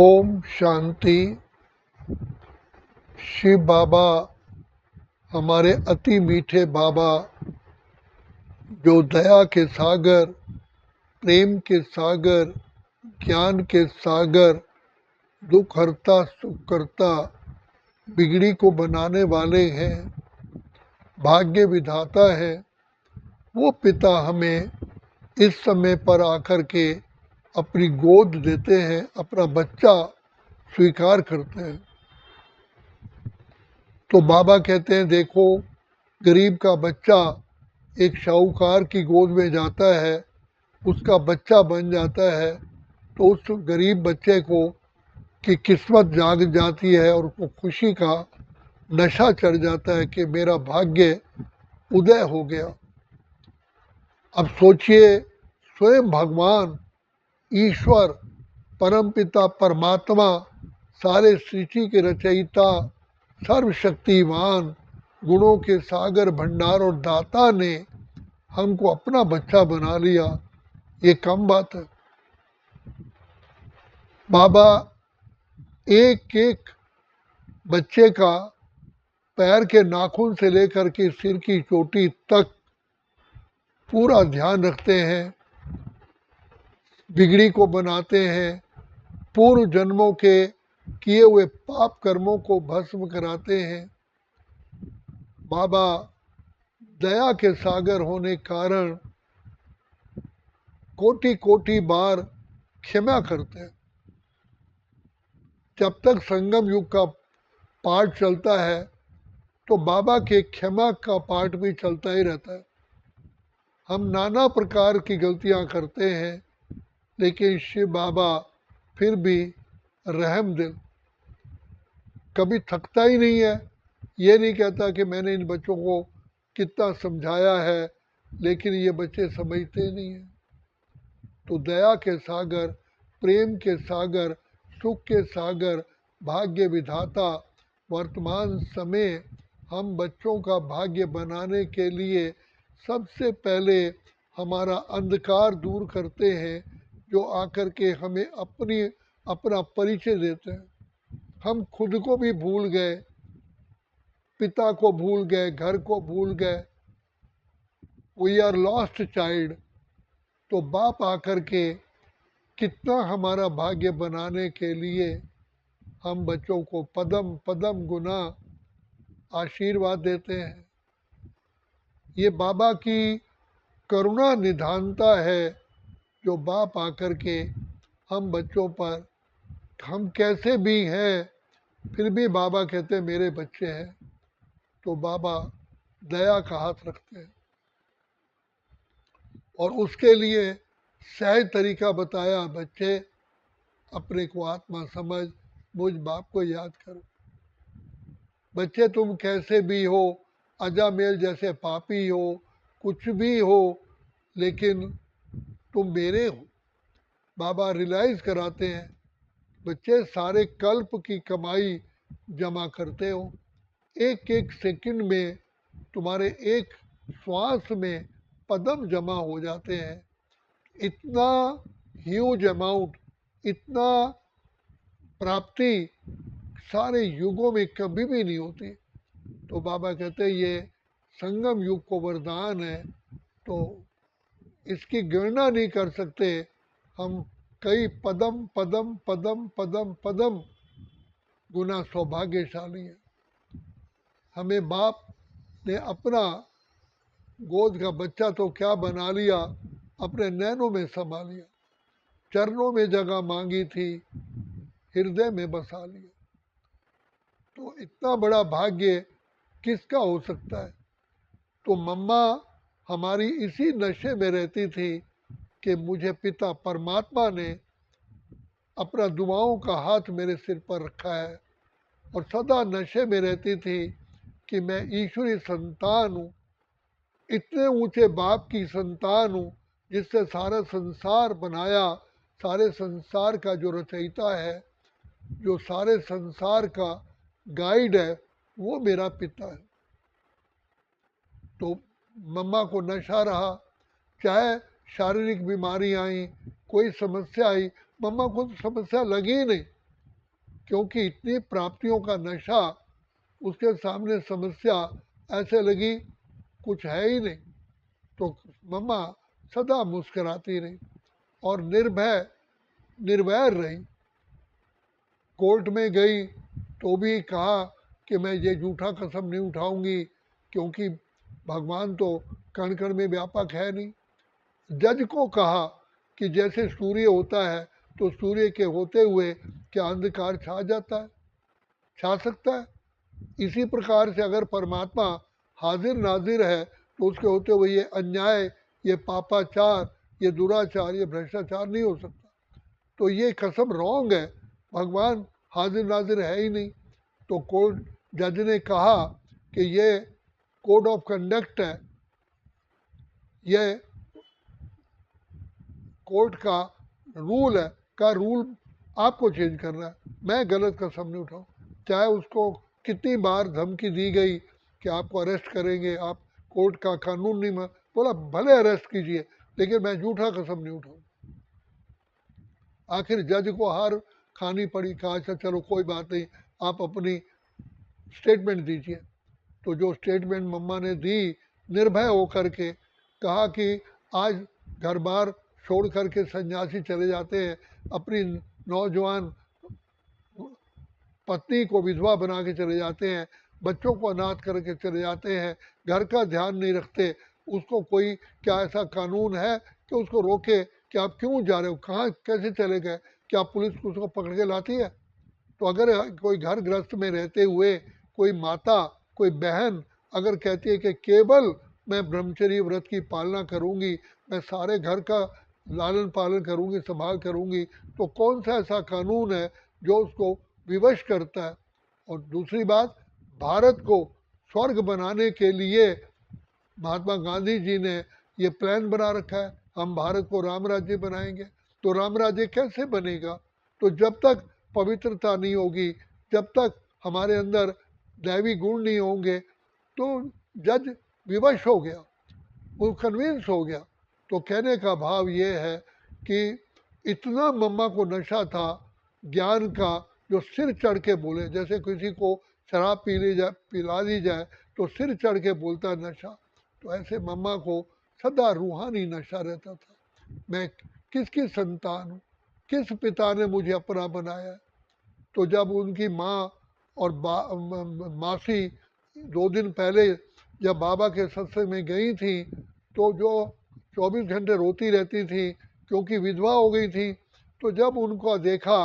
ओम शांति। शिव बाबा हमारे अति मीठे बाबा, जो दया के सागर, प्रेम के सागर, ज्ञान के सागर, दुख हरता सुख करता, बिगड़ी को बनाने वाले हैं, भाग्य विधाता है। वो पिता हमें इस समय पर आकर के अपनी गोद देते हैं, अपना बच्चा स्वीकार करते हैं। तो बाबा कहते हैं, देखो गरीब का बच्चा एक शाहूकार की गोद में जाता है, उसका बच्चा बन जाता है, तो उस गरीब बच्चे को की किस्मत जाग जाती है और उसको खुशी का नशा चढ़ जाता है कि मेरा भाग्य उदय हो गया। अब सोचिए, स्वयं भगवान ईश्वर परमपिता परमात्मा, सारे सृष्टि के रचयिता, सर्वशक्तिमान, गुणों के सागर भंडार और दाता ने हमको अपना बच्चा बना लिया। ये कम बात है। बाबा एक एक बच्चे का पैर के नाखून से लेकर के सिर की चोटी तक पूरा ध्यान रखते हैं, बिगड़ी को बनाते हैं, पूर्व जन्मों के किए हुए पाप कर्मों को भस्म कराते हैं। बाबा दया के सागर होने कारण कोटि कोटि बार क्षमा करते हैं। जब तक संगम युग का पाठ चलता है तो बाबा के क्षमा का पाठ भी चलता ही रहता है। हम नाना प्रकार की गलतियां करते हैं, लेकिन शिव बाबा फिर भी रहम दिल, कभी थकता ही नहीं है। ये नहीं कहता कि मैंने इन बच्चों को कितना समझाया है, लेकिन ये बच्चे समझते नहीं हैं। तो दया के सागर, प्रेम के सागर, सुख के सागर, भाग्य विधाता, वर्तमान समय हम बच्चों का भाग्य बनाने के लिए सबसे पहले हमारा अंधकार दूर करते हैं, जो आकर के हमें अपना परिचय देते हैं। हम खुद को भी भूल गए, पिता को भूल गए, घर को भूल गए। We are lost child. तो बाप आकर के कितना हमारा भाग्य बनाने के लिए हम बच्चों को पदम पदम गुना आशीर्वाद देते हैं। ये बाबा की करुणा निधानता है, जो बाप आकर के हम बच्चों पर, हम कैसे भी हैं फिर भी बाबा कहते हैं मेरे बच्चे हैं। तो बाबा दया का हाथ रखते हैं और उसके लिए सहज तरीका बताया, बच्चे अपने को आत्मा समझ, मुझ बाप को याद करो। बच्चे तुम कैसे भी हो, अजामेल जैसे पापी हो, कुछ भी हो, लेकिन तुम मेरे हो। बाबा रियलाइज कराते हैं, बच्चे सारे कल्प की कमाई जमा करते हो। एक एक सेकंड में तुम्हारे एक श्वास में पदम जमा हो जाते हैं। इतना ह्यूज अमाउंट, इतना प्राप्ति सारे युगों में कभी भी नहीं होती। तो बाबा कहते हैं ये संगम युग को वरदान है, तो इसकी गणना नहीं कर सकते हम। कई पदम पदम पदम पदम पदम गुना सौभाग्यशाली है। हमें बाप ने अपना गोद का बच्चा तो क्या बना लिया, अपने नैनों में समा लिया, चरणों में जगह मांगी थी, हृदय में बसा लिया। तो इतना बड़ा भाग्य किसका हो सकता है। तो मम्मा हमारी इसी नशे में रहती थी कि मुझे पिता परमात्मा ने अपना दुआओं का हाथ मेरे सिर पर रखा है, और सदा नशे में रहती थी कि मैं ईश्वरी संतान हूँ, इतने ऊंचे बाप की संतान हूँ जिससे सारा संसार बनाया, सारे संसार का जो रचयिता है, जो सारे संसार का गाइड है, वो मेरा पिता है। तो मम्मा को नशा रहा, चाहे शारीरिक बीमारी आई, कोई समस्या आई, मम्मा को तो समस्या लगी ही नहीं। क्योंकि इतनी प्राप्तियों का नशा, उसके सामने समस्या ऐसे लगी कुछ है ही नहीं। तो मम्मा सदा मुस्कुराती रही और निर्भय रही। कोर्ट में गई तो भी कहा कि मैं ये झूठा कसम नहीं उठाऊंगी, क्योंकि भगवान तो कण कण में व्यापक है नहीं। जज को कहा कि जैसे सूर्य होता है तो सूर्य के होते हुए क्या अंधकार छा जाता है, छा सकता है? इसी प्रकार से अगर परमात्मा हाजिर नाजिर है तो उसके होते हुए ये अन्याय, ये पापाचार, ये दुराचार, ये भ्रष्टाचार नहीं हो सकता। तो ये कसम रॉन्ग है, भगवान हाजिर नाजिर है ही नहीं। तो कोर्ट जज ने कहा कि ये कोड ऑफ कंडक्ट है, ये कोर्ट का रूल है, का रूल आपको चेंज करना है। मैं गलत कसम नहीं उठाऊं। चाहे उसको कितनी बार धमकी दी गई कि आपको अरेस्ट करेंगे, आप कोर्ट का कानून नहीं मान, बोला भले अरेस्ट कीजिए लेकिन मैं झूठा कसम नहीं उठाऊं। आखिर जज को हार खानी पड़ी। कहा अच्छा चलो कोई बात नहीं, आप अपनी स्टेटमेंट दीजिए। तो जो स्टेटमेंट मम्मा ने दी, निर्भय होकर के कहा कि आज घर बार छोड़ करके सन्यासी चले जाते हैं, अपनी नौजवान पत्नी को विधवा बना के चले जाते हैं, बच्चों को अनाथ करके चले जाते हैं, घर का ध्यान नहीं रखते। उसको कोई क्या ऐसा कानून है कि उसको रोके कि आप क्यों जा रहे हो, कहाँ कैसे चले गए? क्या पुलिस उसको पकड़ के लाती है? तो अगर कोई घर गृहस्थ में रहते हुए कोई माता, कोई बहन अगर कहती है कि केवल मैं ब्रह्मचर्य व्रत की पालना करूंगी, मैं सारे घर का लालन पालन करूंगी, संभाल करूंगी, तो कौन सा ऐसा कानून है जो उसको विवश करता है? और दूसरी बात, भारत को स्वर्ग बनाने के लिए महात्मा गांधी जी ने ये प्लान बना रखा है, हम भारत को राम राज्य बनाएंगे। तो राम राज्य कैसे बनेगा? तो जब तक पवित्रता नहीं होगी, जब तक हमारे अंदर दैवी गुण नहीं होंगे, तो जज विवश हो गया, वो कन्विंस हो गया। तो कहने का भाव ये है कि इतना मम्मा को नशा था ज्ञान का, जो सिर चढ़ के बोले। जैसे किसी को शराब पिला दी जाए तो सिर चढ़ के बोलता है नशा, तो ऐसे मम्मा को सदा रूहानी नशा रहता था। मैं किसकी संतान हूँ, किस पिता ने मुझे अपना बनाया? तो जब उनकी माँ और मासी 2 दिन पहले जब बाबा के सत्संग में गई थी, तो जो 24 घंटे रोती रहती थी क्योंकि विधवा हो गई थी, तो जब उनको देखा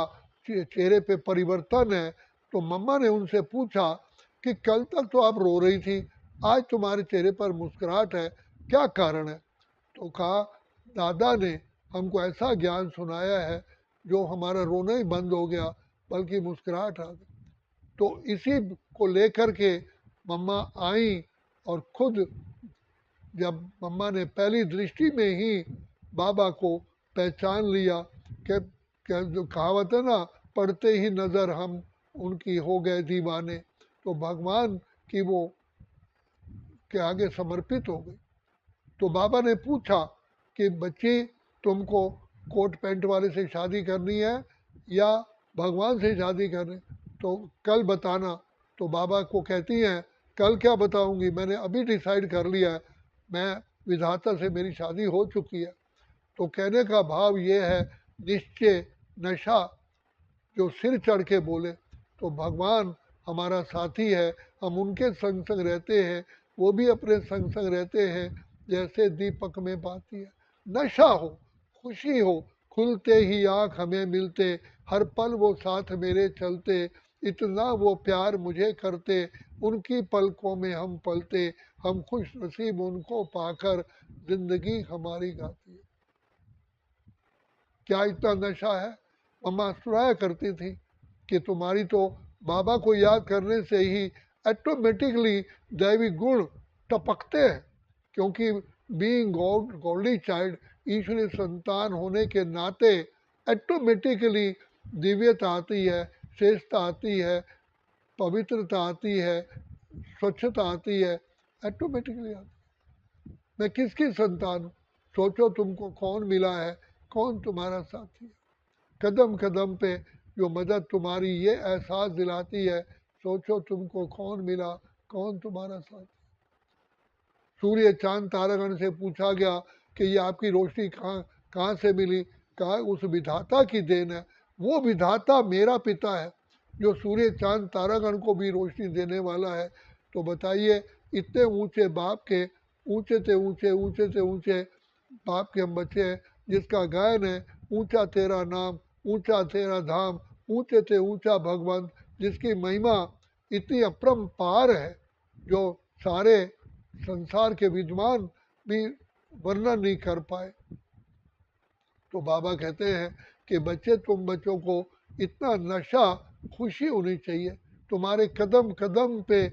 चेहरे पे परिवर्तन है, तो मम्मा ने उनसे पूछा कि कल तक तो आप रो रही थी, आज तुम्हारे चेहरे पर मुस्कुराहट है, क्या कारण है? तो कहा दादा ने हमको ऐसा ज्ञान सुनाया है जो हमारा रोना ही बंद हो गया, बल्कि मुस्कुराहट आ गई। तो इसी को लेकर के मम्मा आई और खुद जब मम्मा ने पहली दृष्टि में ही बाबा को पहचान लिया कि जो कहावत है ना, पढ़ते ही नज़र हम उनकी हो गए दीवाने, तो भगवान की वो के आगे समर्पित हो गई। तो बाबा ने पूछा कि बच्ची तुमको कोट पैंट वाले से शादी करनी है या भगवान से शादी करनी? तो कल बताना। तो बाबा को कहती हैं कल क्या बताऊंगी, मैंने अभी डिसाइड कर लिया है, मैं विधाता से मेरी शादी हो चुकी है। तो कहने का भाव ये है, निश्चय नशा जो सिर चढ़ के बोले, तो भगवान हमारा साथी है, हम उनके संग संग रहते हैं, वो भी अपने संग संग रहते हैं, जैसे दीपक में बाती है। नशा हो, खुशी हो, खुलते ही आँख हमें मिलते, हर पल वो साथ मेरे चलते, इतना वो प्यार मुझे करते, उनकी पलकों में हम पलते, हम खुश नसीब उनको पाकर, जिंदगी हमारी गाती है। क्या इतना नशा है? मम्मा सुनाया करती थी कि तुम्हारी तो बाबा को याद करने से ही ऑटोमेटिकली दैवी गुण टपकते हैं, क्योंकि बीइंग गॉडली चाइल्ड, ईश्वरीय संतान होने के नाते ऑटोमेटिकली दिव्यता आती है, श्रेष्ठता आती है, पवित्रता आती है, स्वच्छता आती है, ऑटोमेटिकली आती है। मैं किसकी संतान हूँ? सोचो तुमको कौन मिला है, कौन तुम्हारा साथी है? कदम कदम पे जो मदद तुम्हारी ये एहसास दिलाती है, सोचो तुमको कौन मिला, कौन तुम्हारा साथ। सूर्य चांद तारागण से पूछा गया कि ये आपकी रोशनी कहाँ कहाँ से मिली, कहा उस विधाता की देन है। वो विधाता मेरा पिता है जो सूर्य चांद तारागण को भी रोशनी देने वाला है। तो बताइए, इतने ऊंचे बाप के ऊंचे से ऊंचे ऊंचे से ऊंचे बाप के हम बच्चे हैं, जिसका गायन है ऊंचा तेरा नाम, ऊंचा तेरा धाम, ऊंचे से ऊंचा भगवंत, जिसकी महिमा इतनी अपरंपार है जो सारे संसार के विद्वान भी वर्णन नहीं कर पाए। तो बाबा कहते हैं कि बच्चे, तुम बच्चों को इतना नशा खुशी होनी चाहिए, तुम्हारे कदम कदम पे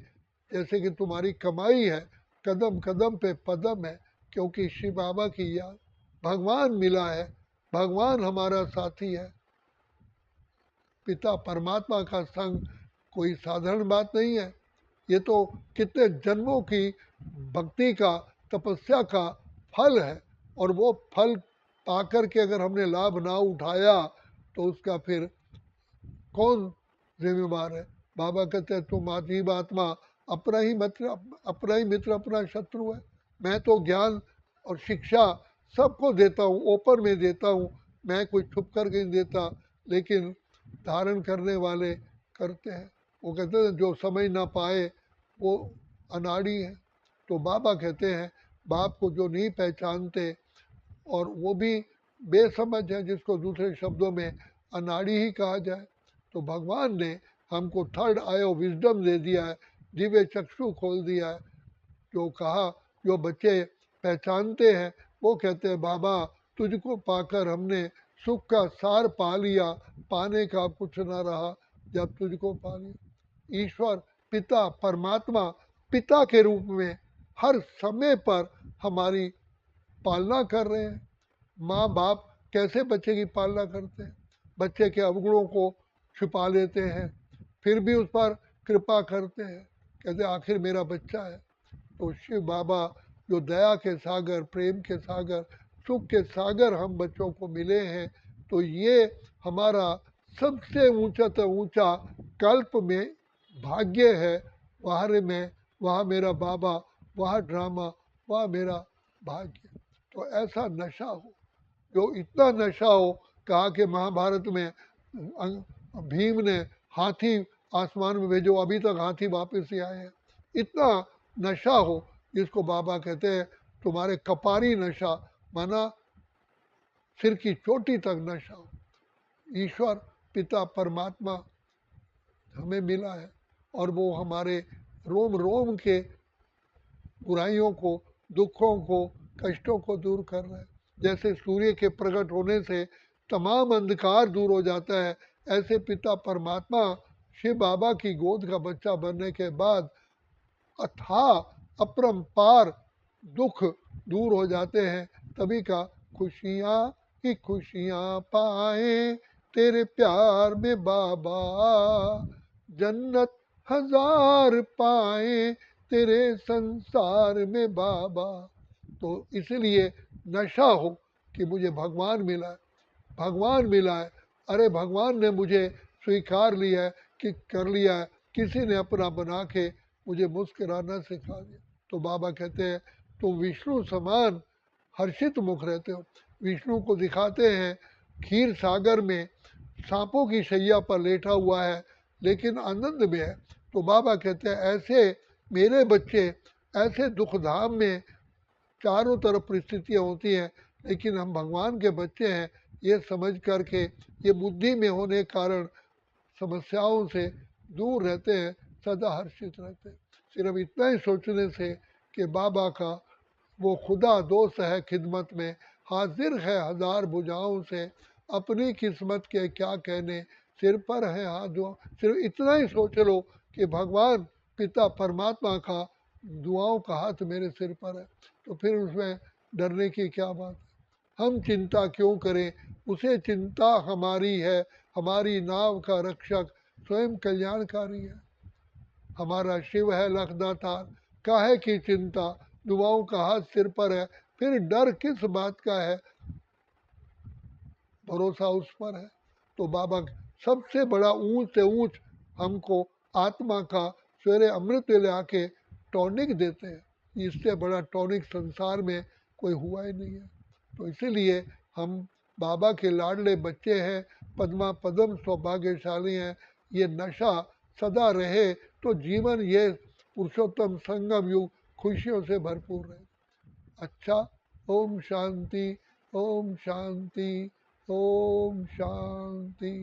जैसे कि तुम्हारी कमाई है, कदम कदम पे पदम है, क्योंकि शिव बाबा की याद, भगवान मिला है, भगवान हमारा साथी है। पिता परमात्मा का संग कोई साधारण बात नहीं है, ये तो कितने जन्मों की भक्ति का, तपस्या का फल है। और वो फल पाकर के अगर हमने लाभ ना उठाया तो उसका फिर कौन जिम्मेवार है। बाबा कहते हैं तुम अजीब आत्मा, अपना ही मित्र अपना शत्रु है। मैं तो ज्ञान और शिक्षा सबको देता हूँ, ओपन में देता हूँ, मैं कोई छुप करके नहीं देता, लेकिन धारण करने वाले करते हैं। वो कहते हैं जो समझ ना पाए वो अनाड़ी है। तो बाबा कहते हैं बाप को जो नहीं पहचानते और वो भी बेसमझ है, जिसको दूसरे शब्दों में अनाड़ी ही कहा जाए, तो भगवान ने हमको थर्ड आई ऑफ विजडम दे दिया है, दिव्य चक्षु खोल दिया है। जो कहा, जो बच्चे पहचानते हैं वो कहते हैं बाबा तुझको पाकर हमने सुख का सार पा लिया, पाने का कुछ ना रहा जब तुझको पा लिया। ईश्वर पिता परमात्मा पिता के रूप में हर समय पर हमारी पालना कर रहे हैं। माँ बाप कैसे बच्चे की पालना करते हैं, बच्चे के अवगुणों को छुपा लेते हैं, फिर भी उस पर कृपा करते हैं, कहते आखिर मेरा बच्चा है। तो शिव बाबा जो दया के सागर, प्रेम के सागर, सुख के सागर हम बच्चों को मिले हैं, तो ये हमारा सबसे ऊंचा से ऊंचा कल्प में भाग्य है। वहाँ में वहाँ मेरा बाबा, वहाँ ड्रामा, वहाँ मेरा भाग्य। तो ऐसा नशा हो, जो इतना नशा हो, कहा कि महाभारत में भीम ने हाथी आसमान में भेजो, अभी तक हाथी वापस ही आए हैं। इतना नशा हो जिसको बाबा कहते हैं तुम्हारे कपारी नशा, माना सिर की चोटी तक नशा हो। ईश्वर पिता परमात्मा हमें मिला है और वो हमारे रोम रोम के बुराइयों को, दुखों को, कष्टों को दूर कर रहा है। जैसे सूर्य के प्रकट होने से तमाम अंधकार दूर हो जाता है, ऐसे पिता परमात्मा शिव बाबा की गोद का बच्चा बनने के बाद अथाह अपरंपार दुख दूर हो जाते हैं। तभी का खुशियाँ ही खुशियाँ पाए तेरे प्यार में बाबा, जन्नत हजार पाए तेरे संसार में बाबा। तो इसलिए नशा हो कि मुझे भगवान मिला है, भगवान मिला है। अरे भगवान ने मुझे स्वीकार लिया है कि कर लिया है, किसी ने अपना बना के मुझे मुस्कुराना सिखा दिया। तो बाबा कहते हैं तुम विष्णु समान हर्षित मुख रहते हो। विष्णु को दिखाते हैं खीर सागर में सांपों की शैया पर लेटा हुआ है, लेकिन आनंद में है। तो बाबा कहते हैं ऐसे मेरे बच्चे, ऐसे दुखधाम में चारों तरफ परिस्थितियाँ होती हैं, लेकिन हम भगवान के बच्चे हैं ये समझ करके, ये बुद्धि में होने के कारण समस्याओं से दूर रहते हैं, सदा हर्षित रहते हैं। सिर्फ इतना ही सोचने से कि बाबा का वो खुदा दोस्त है खिदमत में, हाजिर है हजार भुजाओं से, अपनी किस्मत के क्या कहने, सिर पर है हाथ दुआ। सिर्फ इतना ही सोच लो कि भगवान पिता परमात्मा का दुआओं का हाथ मेरे सिर पर है, तो फिर उसमें डरने की क्या बात है। हम चिंता क्यों करें, उसे चिंता हमारी है, हमारी नाव का रक्षक स्वयं कल्याणकारी है। हमारा शिव है लखदातार, काहे की चिंता, दुआओं का हाथ सिर पर है, फिर डर किस बात का है, भरोसा उस पर है। तो बाबा सबसे बड़ा ऊंच से ऊंच हमको आत्मा का सवेरे अमृत वेले आके टॉनिक देते हैं। इससे बड़ा टॉनिक संसार में कोई हुआ ही नहीं है। तो इसीलिए हम बाबा के लाडले बच्चे हैं, पद्मा पदम सौभाग्यशाली हैं। ये नशा सदा रहे तो जीवन ये पुरुषोत्तम संगम युग खुशियों से भरपूर रहे। अच्छा, ओम शांति, ओम शांति, ओम शांति।